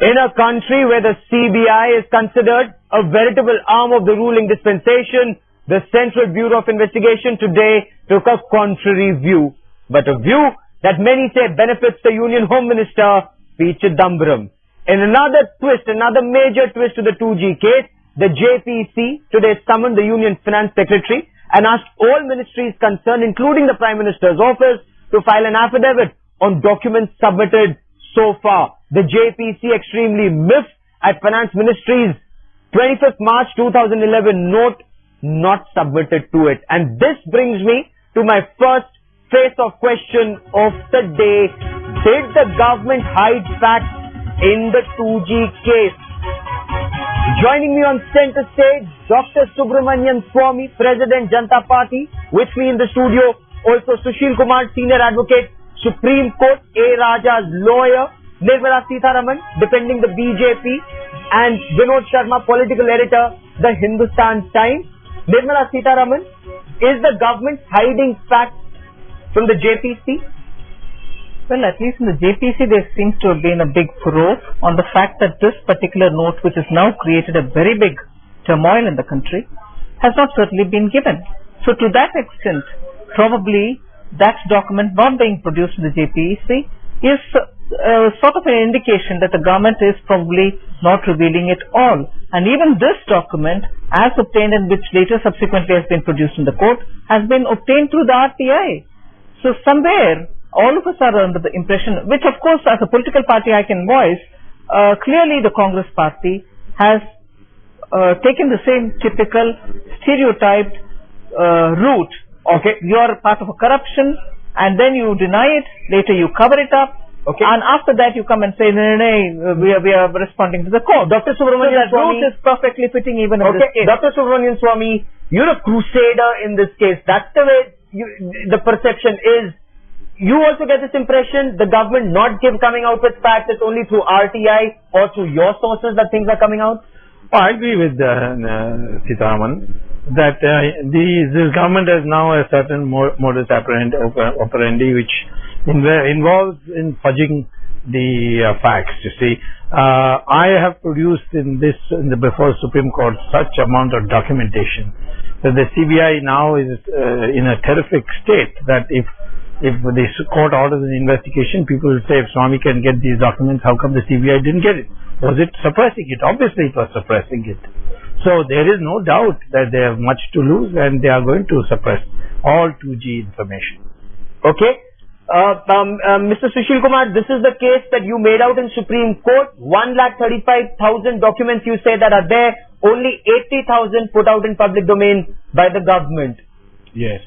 In a country where the CBI is considered a veritable arm of the ruling dispensation, the Central Bureau of Investigation today took a contrary view, but a view that many say benefits the Union Home Minister, P. Chidambaram. In another twist, another major twist to the 2G case, the JPC today summoned the Union Finance Secretary and asked all ministries concerned, including the Prime Minister's office, to file an affidavit on documents submitted so far. The JPC extremely miffed at Finance Ministry's 25th March 2011 note not submitted to it. And this brings me to my first face-off question of the day. Did the government hide facts in the 2G case? Joining me on center stage, Dr. Subramanian Swamy, President, Janata Party. With me in the studio, also Sushil Kumar, Senior Advocate, Supreme Court, A. Raja's lawyer, Nirmala Sitharaman, defending the BJP, and Vinod Sharma, Political Editor, The Hindustan Times. Nirmala Sitharaman, is the government hiding facts from the JPC? Well, at least in the JPC there seems to have been a big furore on the fact that this particular note, which has now created a very big turmoil in the country, has not certainly been given. So to that extent, probably that document not being produced in the JPC is sort of an indication that the government is probably not revealing it all. And even this document, as obtained and which later subsequently has been produced in the court, has been obtained through the RTI. So somewhere, all of us are under the impression, which of course as a political party I can voice, clearly the Congress party has taken the same typical stereotyped route. Okay, you are part of a corruption and then you deny it, later you cover it up. Okay. And after that you come and say, no, we are responding to the court. Dr. Subramanian Swamy, route is perfectly fitting even in this case. Dr. Subramanian Swamy, you're a crusader in this case. That's the way the perception is. You also get this impression the government not coming out with facts, it's only through RTI or through your sources that things are coming out? Oh, I agree with Sitharaman that this government has now a certain modus operandi which involves in fudging the facts. You see, I have produced before Supreme Court such amount of documentation that the CBI now is in a terrific state that if the court orders an investigation, people will say, if Swamy can get these documents, how come the CBI didn't get it? Was it suppressing it? Obviously it was suppressing it. So there is no doubt that they have much to lose and they are going to suppress all 2G information. Okay. Mr. Sushil Kumar, this is the case that you made out in Supreme Court. 1,35,000 documents you say that are there. Only 80,000 put out in public domain by the government. Yes,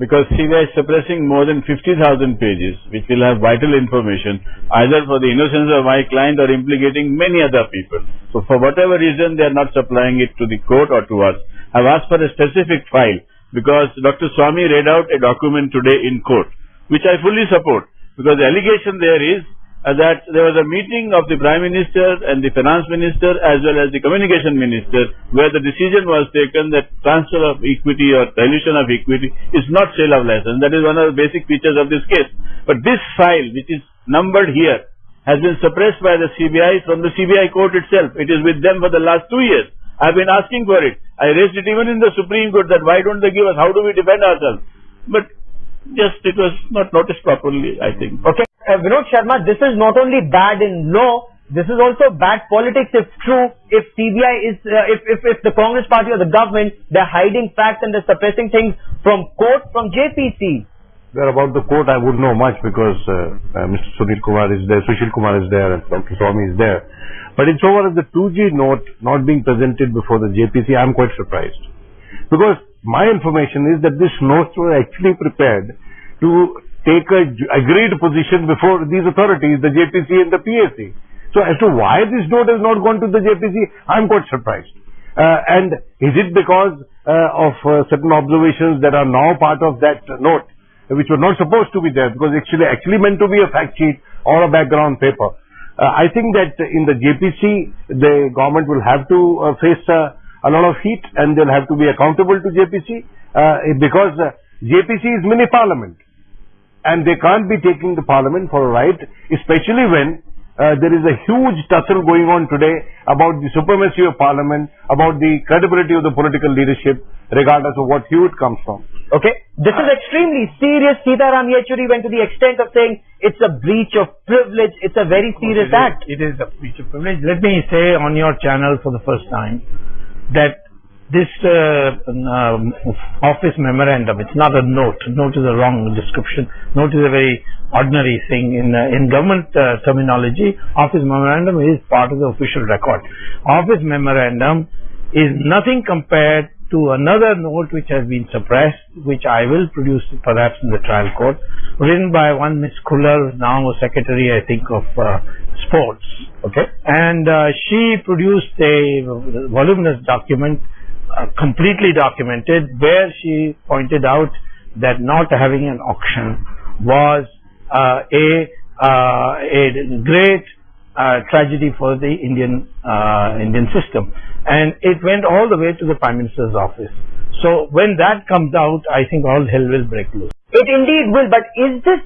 because CBI is suppressing more than 50,000 pages, which will have vital information, either for the innocence of my client or implicating many other people. So for whatever reason, they are not supplying it to the court or to us. I have asked for a specific file, because Dr. Swamy read out a document today in court, which I fully support, because the allegation there is that there was a meeting of the Prime Minister and the Finance Minister as well as the Communication Minister where the decision was taken that transfer of equity or dilution of equity is not sale of license. That is one of the basic features of this case. But this file, which is numbered here, has been suppressed by the CBI from the CBI court itself. It is with them for the last 2 years. I have been asking for it. I raised it even in the Supreme Court that why don't they give us, how do we defend ourselves? But just it was not noticed properly, I think. Okay. Vinod Sharma, this is not only bad in law, this is also bad politics if true. If CBI is, if the Congress party or the government, they're hiding facts and they're suppressing things from court, from JPC. Well, about the court, I wouldn't know much because Mr. Sushil Kumar is there, and Dr. Swamy is there. But it's over as the 2G note not being presented before the JPC, I'm quite surprised. Because my information is that this note was actually prepared to take a agreed position before these authorities, the JPC and the PAC. So as to why this note has not gone to the JPC, I'm quite surprised. And is it because of certain observations that are now part of that note, which were not supposed to be there, because actually meant to be a fact sheet or a background paper? I think that in the JPC, the government will have to face a lot of heat and they'll have to be accountable to JPC because JPC is mini parliament. And they can't be taking the parliament for a ride, especially when there is a huge tussle going on today about the supremacy of Parliament, about the credibility of the political leadership, regardless of what hue it comes from. Okay, this is extremely serious. Sitaram Yechuri went to the extent of saying it's a breach of privilege. It's a very serious act. It is a breach of privilege. Let me say on your channel for the first time that this office memorandum, it's not a note. Note is a wrong description. Note is a very ordinary thing. In government terminology, office memorandum is part of the official record. Office memorandum is nothing compared to another note which has been suppressed, which I will produce perhaps in the trial court, written by one Miss Kuller, now a secretary, I think, of sports. Okay. And she produced a voluminous document, completely documented, where she pointed out that not having an auction was a great tragedy for the Indian system, and it went all the way to the Prime Minister's office. So when that comes out, I think all hell will break loose. It indeed will, but is this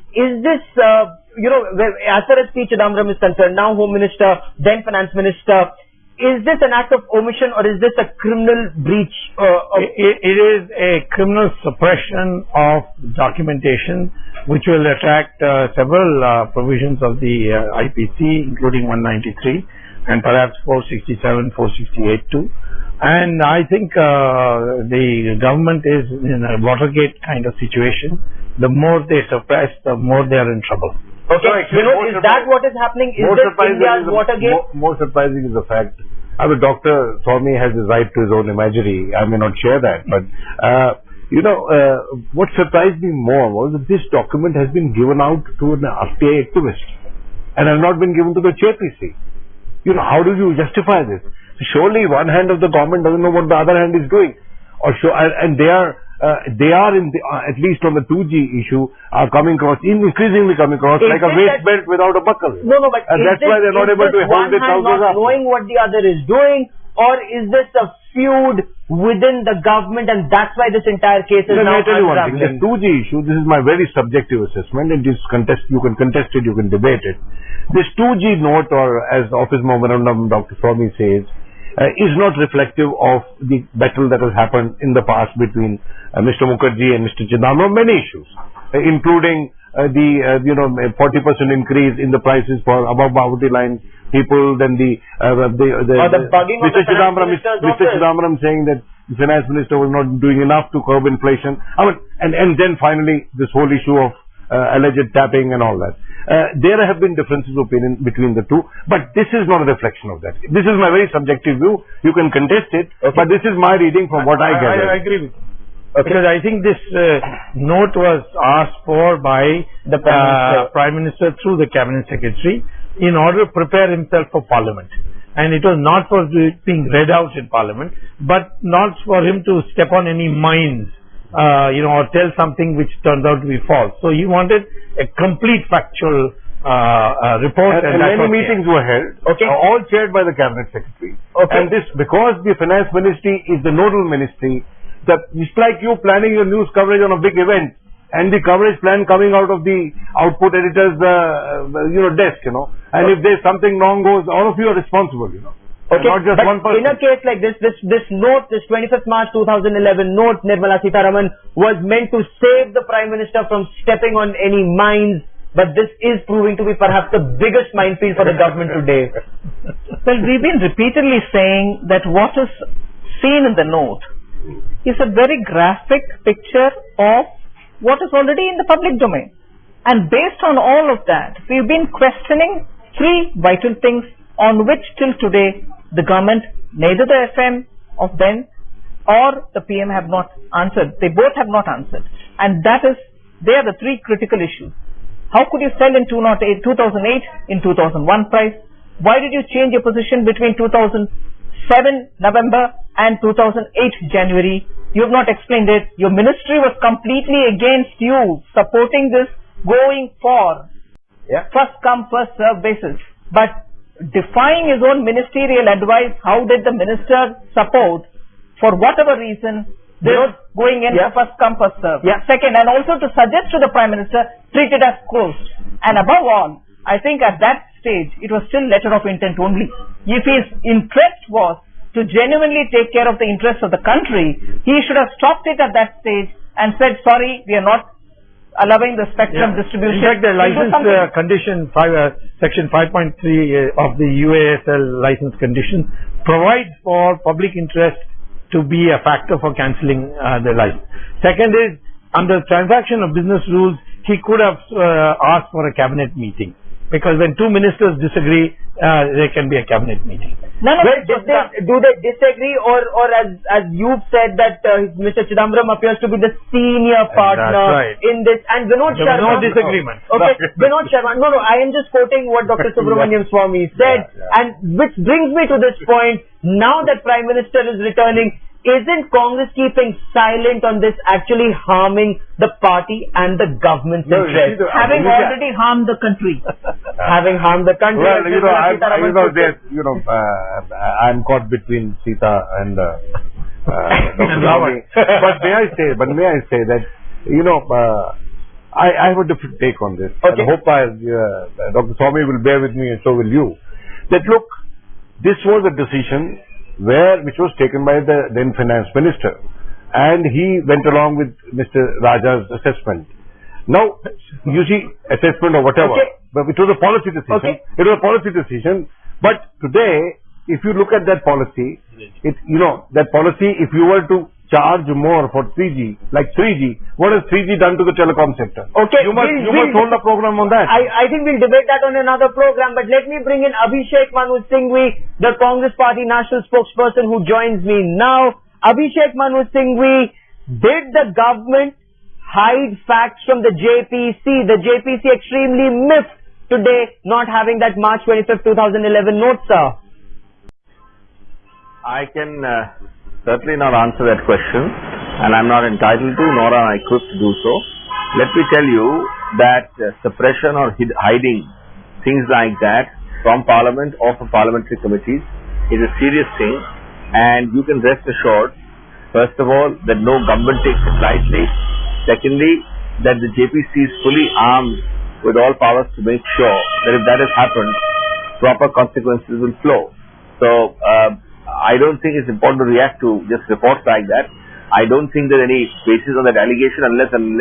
as far as P. Chidambaram is concerned, now Home Minister, then Finance Minister, is this an act of omission or is this a criminal breach? It is a criminal suppression of documentation which will attract several provisions of the IPC, including 193 and perhaps 467, 468 too. And I think the government is in a Watergate kind of situation. The more they suppress, the more they are in trouble. Okay, is that what is happening? Is this India's Watergate? More surprising is the fact, Dr. Swamy has his right to his own imagery. I may not share that, but what surprised me more was that this document has been given out to an RTI activist and has not been given to the JPC. How do you justify this? Surely one hand of the government doesn't know what the other hand is doing, and they are in the, at least on the 2G issue, are increasingly coming across like a waist belt without a buckle. No, but and that's why they're not able to hold their trousers up. Knowing what the other is doing, or is this a feud within the government, and that's why this entire case is now unraveling? Let me tell you one thing. The 2G issue, this is my very subjective assessment, and you can contest it, you can debate it. This 2G note, or as Office Memorandum Dr. Swamy says, is not reflective of the battle that has happened in the past between Mr. Mukherjee and Mr. Chidambaram, many issues, including the 40% increase in the prices for above poverty line people, then the bugging Mr. Chidambaram saying that the finance minister was not doing enough to curb inflation. And then finally this whole issue of alleged tapping and all that. There have been differences of opinion between the two, but this is not a reflection of that. This is my very subjective view. You can contest it, but this is my reading from what I gather. I agree with you. Okay. Because I think this note was asked for by the Prime Minister through the Cabinet Secretary in order to prepare himself for Parliament. And it was not for being read out in Parliament, but not for him to step on any mines, or tell something which turned out to be false. So he wanted a complete factual report. And many meetings were held, all chaired by the Cabinet Secretary. And this, because the Finance Ministry is the nodal ministry, it's like you planning your news coverage on a big event, and the coverage plan coming out of the output editor's desk, and if there's something wrong goes, all of you are responsible, Okay, not just one person. In a case like this note, this 25th March 2011 note, Nirmala Sitharaman, was meant to save the Prime Minister from stepping on any mines, but this is proving to be perhaps the biggest minefield for the government today. Well, we've been repeatedly saying that what is seen in the note is a very graphic picture of what is already in the public domain. And based on all of that, we've been questioning three vital things on which till today the government, neither the FM of then or the PM have not answered. They both have not answered. And they are the three critical issues. How could you sell in 2008 in 2001 price? Why did you change your position between 2007 November and 2008 January? You have not explained it. Your ministry was completely against you supporting this going for first come first serve basis. But defying his own ministerial advice, how did the minister support, for whatever reason, this going in for first come first serve? Second, and also to suggest to the Prime Minister, treat it as closed. And above all, I think at that stage, it was still letter of intent only. If his interest was to genuinely take care of the interests of the country, he should have stopped it at that stage and said, sorry, we are not allowing the spectrum distribution. In fact, the license condition, section 5.3 of the UASL license condition provides for public interest to be a factor for cancelling the license. Second is, under transaction of business rules, he could have asked for a cabinet meeting, because when two ministers disagree, there can be a cabinet meeting. Well, do they disagree, or as you've said that Mr. Chidambaram appears to be the senior partner in this, and Vinod Sharma. No disagreement. Okay, Vinod Sharma. No, I am just quoting what Dr. Subramanian Swamy said, and which brings me to this point. Now that Prime Minister is returning, isn't Congress keeping silent on this actually harming the party and the government's interest? Having already harmed the country. Having harmed the country. Well, I'm caught between Sita and Dr. Swamy. But may I say that, I have a different take on this. Okay. I hope Dr. Swamy will bear with me, and so will you. That look, this was a decision which was taken by the then finance minister, and he went along with Mr. Raja's assessment. Now, you see, assessment or whatever, but it was a policy decision. It was a policy decision. But today, if you look at that policy, that policy, if you were to charge more for 3G, like 3G, what has 3G done to the telecom sector? Okay, you must hold the program on that. I think we'll debate that on another program, but let me bring in Abhishek Manu Singhvi, the Congress Party national spokesperson, who joins me now. Abhishek Manu Singhvi, did the government hide facts from the JPC? The JPC extremely miffed today not having that March 25th, 2011 note, sir. I can certainly not answer that question, and I'm not entitled to, nor am I equipped to do so. Let me tell you that suppression or hiding things like that from Parliament or from parliamentary committees is a serious thing, and you can rest assured, first of all, that no government takes it lightly. Secondly, that the JPC is fully armed with all powers to make sure that if that has happened, proper consequences will flow. So, I don't think it's important to react to just reports like that. I don't think there's any basis on that allegation unless and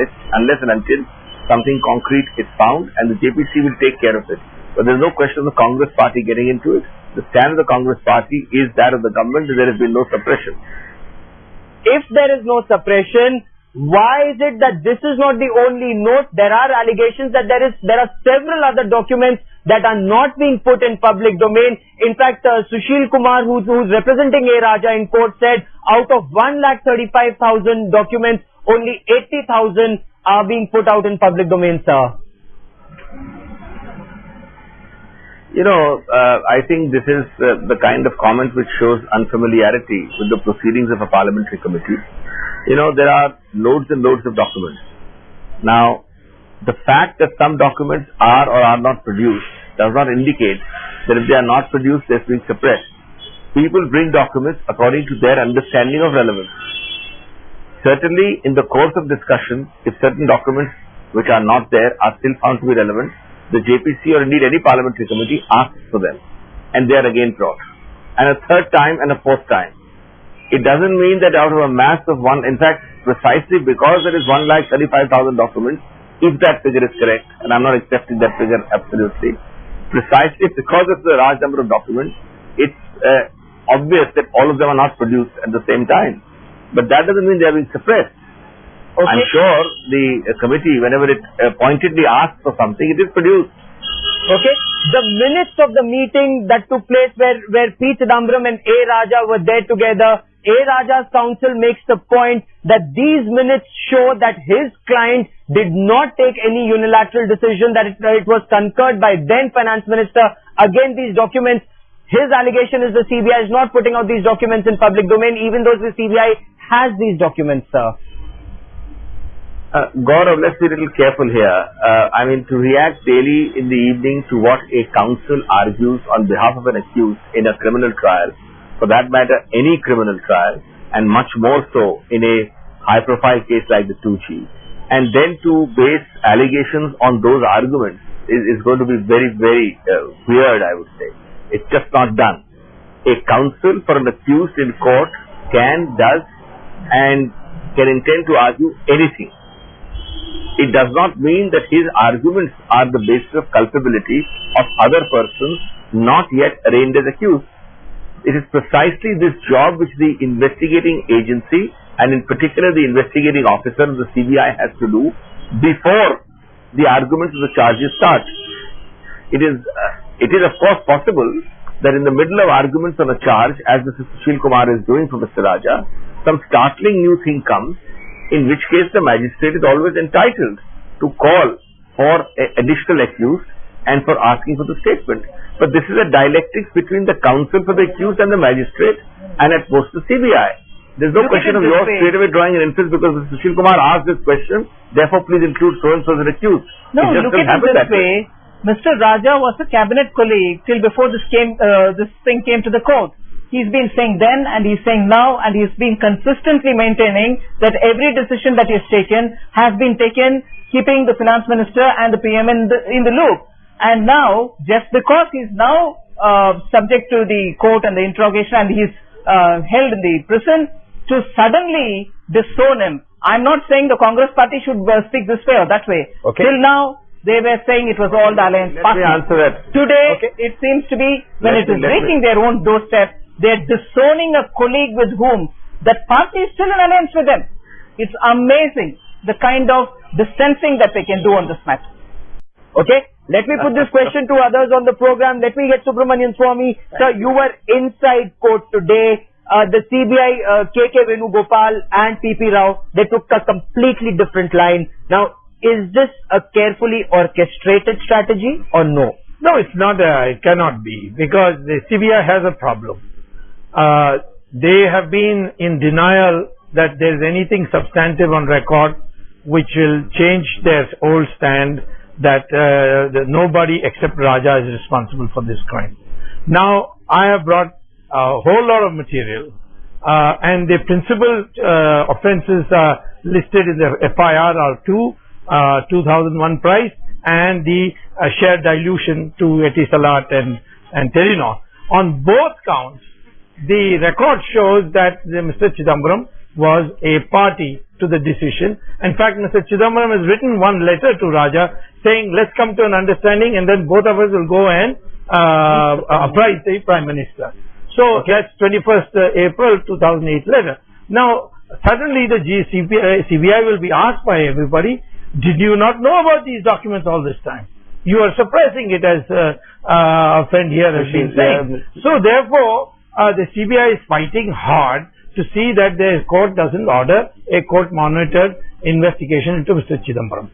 until something concrete is found, and the JPC will take care of it. But there's no question of the Congress Party getting into it. The stand of the Congress Party is that of the government, that there has been no suppression. If there is no suppression, why is it that this is not the only note? There are allegations that there are several other documents that are not being put in public domain. In fact, Sushil Kumar, who's representing A. Raja in court, said out of 1,35,000 documents, only 80,000 are being put out in public domain, sir. I think this is the kind of comment which shows unfamiliarity with the proceedings of a parliamentary committee. There are loads and loads of documents. Now, the fact that some documents are or are not produced does not indicate that if they are not produced, they're being suppressed. People bring documents according to their understanding of relevance. Certainly, in the course of discussion, if certain documents which are not there are still found to be relevant, the JPC or indeed any parliamentary committee asks for them, and they are again brought. And a third time and a fourth time. It doesn't mean that out of a mass of in fact, precisely because there is 1,35,000 documents, if that figure is correct, and I'm not accepting that figure absolutely, precisely because of the large number of documents, it's obvious that all of them are not produced at the same time. But that doesn't mean they are being suppressed. Okay. I'm sure the committee, whenever it pointedly asks for something, it is produced. Okay. The minutes of the meeting that took place where P. Chidambaram and A. Raja were there together, A. Raja's counsel makes the point that these minutes show that his client did not take any unilateral decision, that it was concurred by then Finance Minister. Again, these documents, his allegation is the CBI is not putting out these documents in public domain, even though the CBI has these documents, sir. Gaurav, let's be a little careful here. To react daily in the evening to what a counsel argues on behalf of an accused in a criminal trial, for that matter, any criminal trial, and much more so in a high-profile case like the 2G, and then to base allegations on those arguments is going to be very, very weird, I would say. It's just not done. A counsel for an accused in court can, does, and can intend to argue anything. It does not mean that his arguments are the basis of culpability of other persons not yet arraigned as accused. It is precisely this job which the investigating agency, and in particular the investigating officer of the CBI, has to do before the arguments of the charges start. It is of course possible that in the middle of arguments on a charge, as Mr. Sushil Kumar is doing for Mr. Raja, some startling new thing comes, in which case the magistrate is always entitled to call for an additional accused and for asking for the statement. But this is a dialectics between the counsel for the accused and the magistrate, and at most the CBI. There's no question of yours straight away drawing an inference because Mr. Sushil Kumar asked this question, therefore please include so-and-so as an accused. No, look at it this way. Mr. Raja was a cabinet colleague till before this thing came to the court. He's been saying then and he's saying now, and he's been consistently maintaining that every decision that he's taken has been taken keeping the finance minister and the PM in the loop. And now, just because he's now subject to the court and the interrogation and he's held in the prison, to suddenly disown him. I'm not saying the Congress party should speak this way or that way. Okay. Till now, they were saying it was all the alliance party. Let me answer that. Today, it seems to be, when it is reaching their own doorstep, they're disowning a colleague with whom that party is still in alliance with them. It's amazing the kind of distancing that they can do on this matter. Okay, let me put this question to others on the program. Let me get Subramanian Swamy. Sir, you were inside court today. The CBI, KK Venugopal and PP Rao, they took a completely different line. Now, is this a carefully orchestrated strategy or no? No, it's not. It cannot be, because the CBI has a problem. They have been in denial that there is anything substantive on record which will change their old stand that nobody except Raja is responsible for this crime. Now, I have brought a whole lot of material, and the principal offences listed in the FIR are 2001 price and the share dilution to Etisalat and Telenor. On both counts, the record shows that Mr. Chidambaram was a party to the decision. In fact, Mr. Chidambaram has written one letter to Raja saying, let's come to an understanding and then both of us will go and apprise the Prime Minister. So that's 21st April 2008 letter. Now, suddenly the CBI will be asked by everybody, did you not know about these documents all this time? You are suppressing it, as a friend here has been saying. So therefore, the CBI is fighting hard to see that the court doesn't order a court-monitored investigation into Mr. Chidambaram.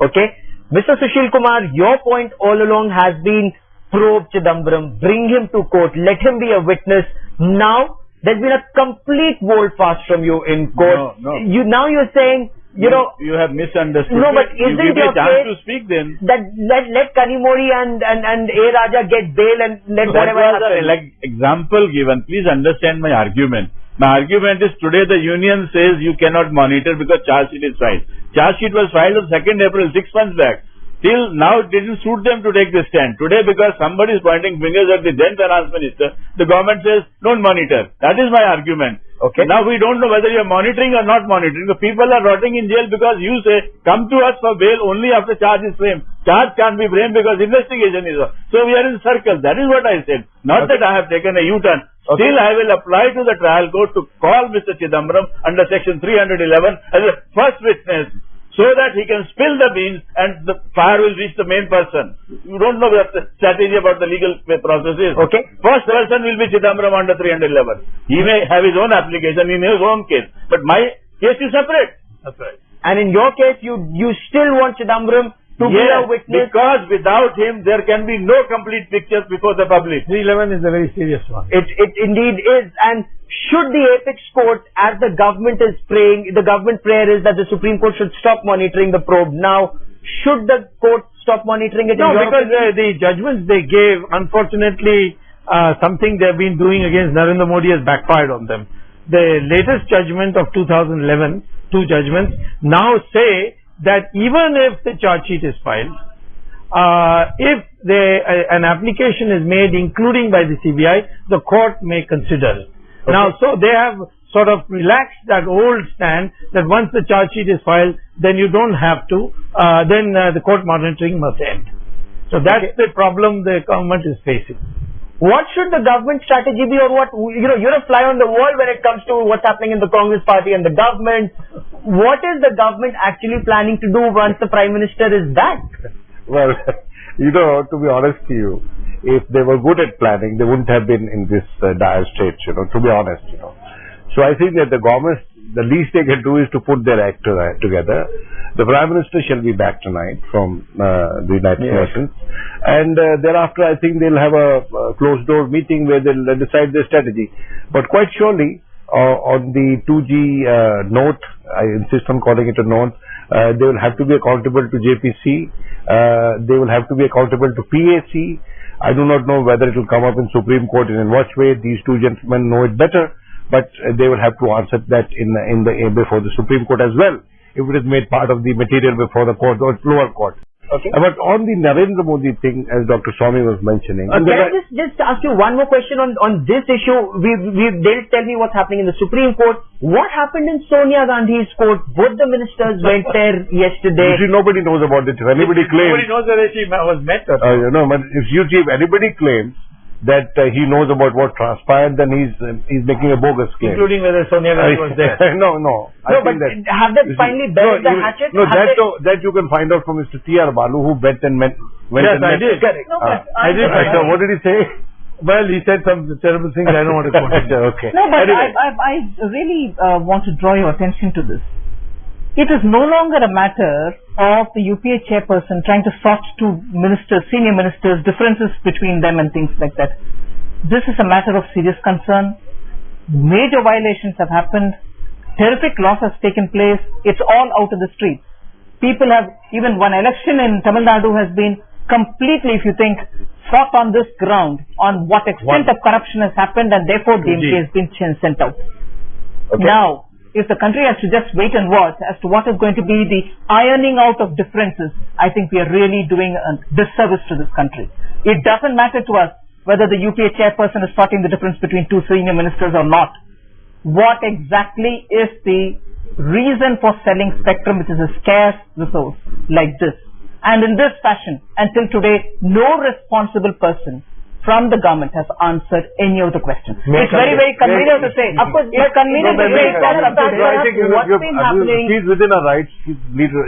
Okay. Mr. Sushil Kumar, your point all along has been probe Chidambaram, bring him to court, let him be a witness. Now, there's been a complete volte-face from you in court. No. Now you're saying, you have misunderstood. No, but isn't your case to speak then? That let Kanimori and A. Raja get bail and let whatever happen? Like example given. Please understand my argument. My argument is today the union says you cannot monitor because charge sheet is filed. Charge sheet was filed on 2nd April, 6 months back. Till now it didn't suit them to take this stand. Today, because somebody is pointing fingers at the then finance minister, the government says don't monitor. That is my argument. Okay. Now we don't know whether you are monitoring or not monitoring. The people are rotting in jail because you say come to us for bail only after charge is framed. Charge can't be framed because investigation is on. So we are in circles. That is what I said. Not that I have taken a U-turn. Still I will apply to the trial court to call Mr. Chidambaram under section 311 as a first witness, so that he can spill the beans and the fire will reach the main person. You don't know what the strategy about the legal process is. Okay. First person will be Chidambaram under 311. He may have his own application in his own case, but my case is separate. That's right. And in your case, you still want Chidambaram to be a witness? Because without him, there can be no complete picture before the public. 311 is a very serious one. It indeed is. And should the apex court, as the government is praying, the government prayer is that the Supreme Court should stop monitoring the probe. Now, should the court stop monitoring it? No, because the judgments they gave, unfortunately, something they have been doing against Narendra Modi has backfired on them. The latest judgment of 2011, two judgments, now say that even if the charge sheet is filed, if an application is made including by the CBI, the court may consider it. Okay. Now, so they have sort of relaxed that old stand that once the charge sheet is filed, then you don't have to, then the court monitoring must end. So that's the problem the government is facing. What should the government strategy be, or what, you're a fly on the wall when it comes to what's happening in the Congress party and the government. What is the government actually planning to do once the Prime Minister is back? Well, to be honest to you, if they were good at planning, they wouldn't have been in this dire straits, to be honest, So I think that the government, the least they can do is to put their act together. The Prime Minister shall be back tonight from the United Nations, and thereafter I think they'll have a closed-door meeting where they'll decide their strategy. But quite surely, on the 2G note, I insist on calling it a note, they will have to be accountable to JPC, they will have to be accountable to PAC. I do not know whether it will come up in Supreme Court and in what way. These two gentlemen know it better, but they will have to answer that before the Supreme Court as well, if it is made part of the material before the court or lower court. Okay. But on the Narendra Modi thing, as Dr. Swamy was mentioning. Can I just ask you one more question on this issue? They'll tell me what's happening in the Supreme Court. What happened in Sonia Gandhi's court? Both the ministers went there yesterday. You see, nobody knows about it. If anybody claims... Nobody knows whether she was met or not. But if anybody claims that he knows about what transpired, then he's making a bogus claim. Including whether Sonia Gandhi was there. No. But have they finally buried the hatchet? No, that you can find out from Mr. T.R. Balu, who went and met. Yes, I did. Correct. I did. So what did he say? Well, he said some terrible things. I don't want to quote him. Okay. No, but anyway. I really want to draw your attention to this. It is no longer a matter of the UPA chairperson trying to sort to ministers, senior ministers, differences between them and things like that. This is a matter of serious concern. Major violations have happened. Terrific loss has taken place. It's all out of the streets. People have, even one election in Tamil Nadu has been completely, if you think, fought on this ground, on what extent of corruption has happened, and therefore DMK has been sent out. Okay. Now, if the country has to just wait and watch as to what is going to be the ironing out of differences, I think we are really doing a disservice to this country. It doesn't matter to us whether the UPA chairperson is sorting the difference between two senior ministers or not. What exactly is the reason for selling spectrum, which is a scarce resource like this? And in this fashion, until today, no responsible person from the government has answered any of the questions. It's very, very convenient to say. Of course, it's convenient to say what's been happening. She's within her rights.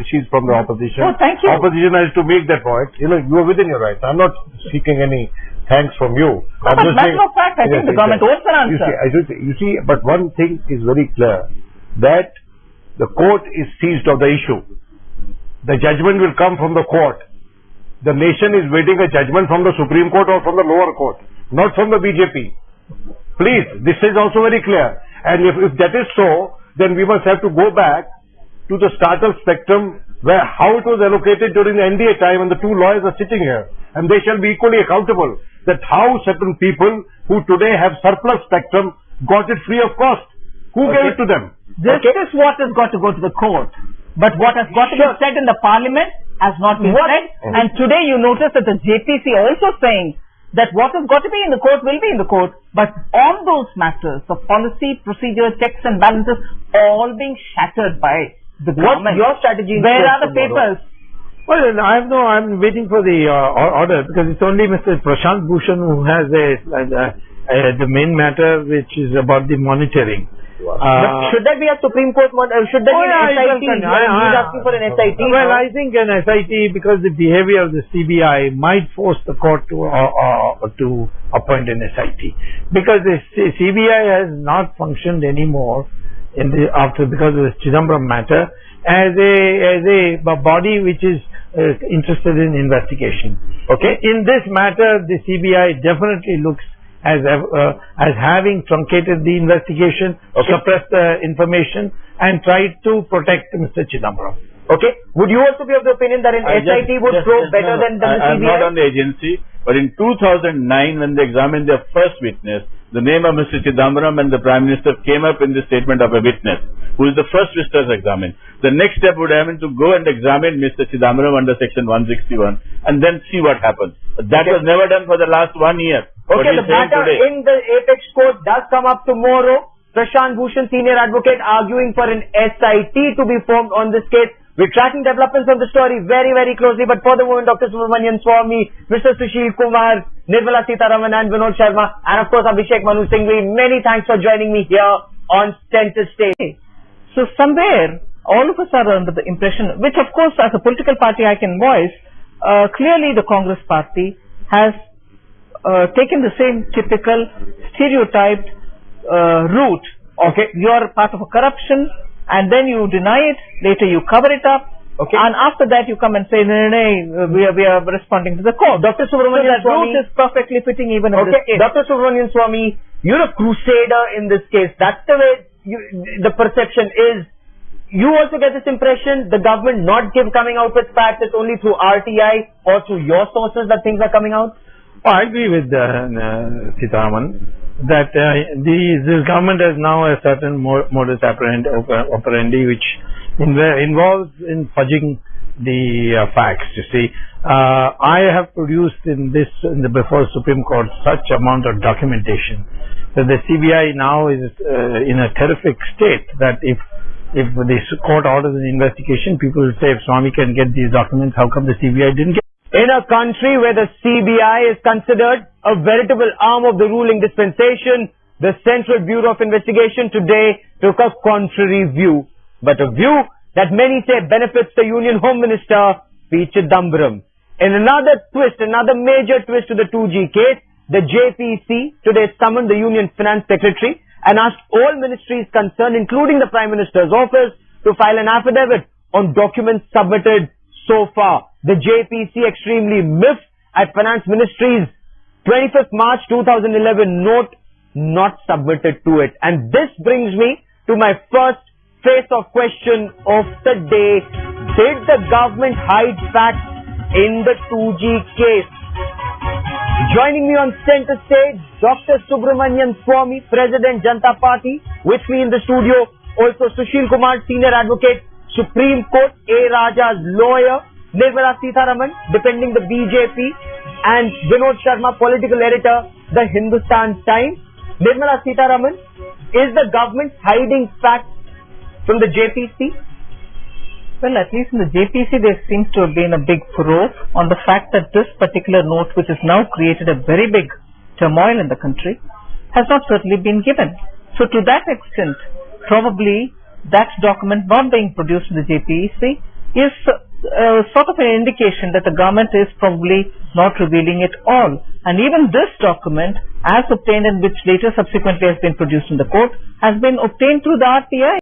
She's from the opposition. Oh, thank you. Opposition has to make that point. You are within your rights. I'm not seeking any thanks from you. No, but matter of fact, I think the government owes an answer. You see, but one thing is very clear, that the court is seized of the issue. The judgment will come from the court. The nation is waiting a judgment from the Supreme Court or from the lower court, not from the BJP. Please, this is also very clear. And if that is so, then we must have to go back to the starter spectrum, where how it was allocated during the NDA time, and the two lawyers are sitting here, and they shall be equally accountable. That how certain people who today have surplus spectrum got it free of cost. Who gave it to them? This is what has got to go to the court. But what has got to be said in the parliament has not been said. And today you notice that the JPC also saying that what has got to be in the court will be in the court. But on those matters of policy, procedure, checks and balances, all being shattered by the government. What's your strategy? Where are the papers? Well, I'm waiting for the order, because it's only Mr. Prashant Bhushan who has the main matter, which is about the monitoring. Should that be a Supreme Court? Should that be an SIT? He's asking for an SIT. Well, I think an SIT, because the behavior of the CBI might force the court to appoint an SIT, because the CBI has not functioned anymore because of the Chidambaram matter as a body which is interested in investigation. Okay, in this matter, the CBI definitely looks as having truncated the investigation, suppressed the information, and tried to protect Mr. Chidambaram. Okay. Would you also be of the opinion that an SIT would probe better than the CBI? I'm not on the agency, but in 2009, when they examined their first witness, the name of Mr. Chidambaram and the Prime Minister came up in the statement of a witness, who is the first witness examined. The next step would have been to go and examine Mr. Chidambaram under section 161 and then see what happens. But that was never done for the last 1 year. Okay, the matter in the apex court does come up tomorrow. Prashant Bhushan, senior advocate, arguing for an SIT to be formed on this case. We're tracking developments on the story very, very closely. But for the moment, Dr. Subramanian Swamy, Mr. Sushil Kumar, Nirmala Sitharaman and Vinod Sharma, and of course Abhishek Manu Singhvi, many thanks for joining me here on Center Stage. So somewhere, all of us are under the impression, which of course as a political party I can voice, clearly the Congress party has taken the same typical stereotyped route. Okay, you are part of a corruption and then you deny it, later you cover it up, okay, and after that you come and say, no, we are responding to the court. Dr. Subramanian Swamy, route is perfectly fitting even in this case. Dr. Subramanian Swamy, you're a crusader in this case. That's the way the perception is. You also get this impression the government not coming out with facts, it's only through RTI or through your sources that things are coming out? Oh, I agree with Sitharaman that this government has now a certain modus operandi which involves in fudging the facts. You see, I have produced before Supreme Court such amount of documentation that the CBI now is in a terrific state that if the court orders an investigation, people will say, if Swamy can get these documents, how come the CBI didn't get? In a country where the CBI is considered a veritable arm of the ruling dispensation, the Central Bureau of Investigation today took a contrary view, but a view that many say benefits the Union Home Minister, P. Chidambaram. In another twist, another major twist to the 2G case, the JPC today summoned the Union Finance Secretary and asked all ministries concerned, including the Prime Minister's office, to file an affidavit on documents submitted so far. The JPC extremely miffed at Finance Ministry's 25th March 2011 note not submitted to it. And this brings me to my first face-off question of the day. Did the government hide facts in the 2G case? Joining me on Center Stage, Dr. Subramanian Swamy, President Janata Party. With me in the studio, also Sushil Kumar, Senior Advocate, Supreme Court, A. Raja's lawyer, Nirmala Sitharaman, defending the BJP, and Vinod Sharma, political editor, The Hindustan Times. Nirmala Sitharaman, is the government hiding facts from the JPC? Well, at least in the JPC there seems to have been a big furore on the fact that this particular note, which has now created a very big turmoil in the country, has not certainly been given. So to that extent, probably that document not being produced in the JPC is sort of an indication that the government is probably not revealing it all. And even this document, as obtained and which later subsequently has been produced in the court, has been obtained through the RTI.